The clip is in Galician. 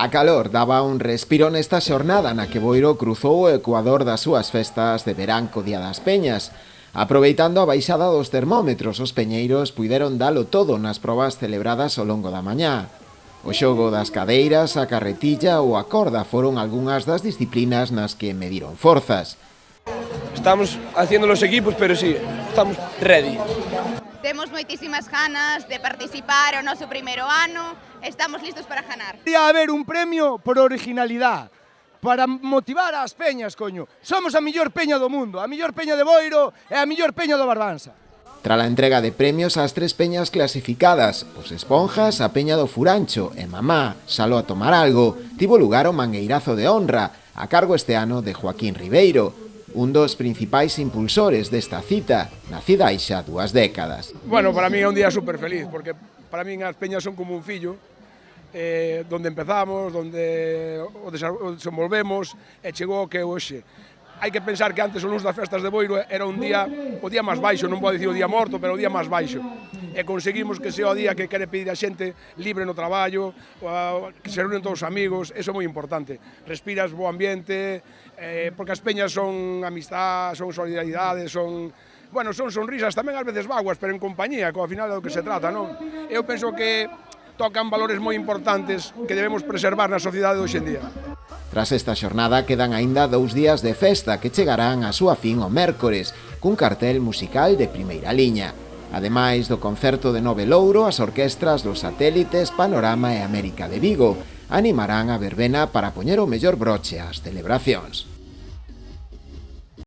A calor daba un respiro nesta xornada na que Boiro cruzou o ecuador das súas festas de verán co Día das Peñas. Aproveitando a baixada dos termómetros, os peñeiros puideron dalo todo nas probas celebradas ao longo da mañá. O xogo das cadeiras, a carretilla ou a corda foron algunhas das disciplinas nas que mediron forzas. Estamos haciendo los equipos, pero sí, estamos ready. Temos moitísimas ganas de participar o noso primeiro ano, estamos listos para ganar. Debería haber un premio por originalidade, para motivar as peñas, coño. Somos a mellor peña do mundo, a mellor peña de Boiro e a mellor peña do Barbanza. Tras a entrega de premios ás tres peñas clasificadas, os Esponjas, a Peña do Furancho e Mamá, Salo a tomar algo, tivo lugar o mangueirazo de honra, a cargo este ano de Joaquín Ribeiro, un dos principais impulsores desta cita, nacida hai xa 2 décadas. Bueno, para mí é un día super feliz, porque para mí as peñas son como un fillo, donde empezamos, donde o desenvolvemos, e chegou o que é hoxe. Hai que pensar que antes o luns das festas de Boiro era o día máis baixo, non vou dicir o día morto, pero o día máis baixo. E conseguimos que sea o día que quere pedir a xente libre no traballo, que se reúnen todos os amigos, eso é moi importante. Respiras bo ambiente, porque as peñas son amistad, son solidaridade, son sonrisas, tamén ás veces vaguas, pero en compañía, que ao final é do que se trata, non? Eu penso que tocan valores moi importantes que debemos preservar na sociedade de hoxe en día. Tras esta xornada quedan aínda 2 días de festa que chegarán á súa fin o mércores, cun cartel musical de primeira liña. Ademais do concerto de Nove Louro, as orquestras dos Satélites, Panorama e América de Vigo animarán a verbena para poñer o mellor broche ás celebracións.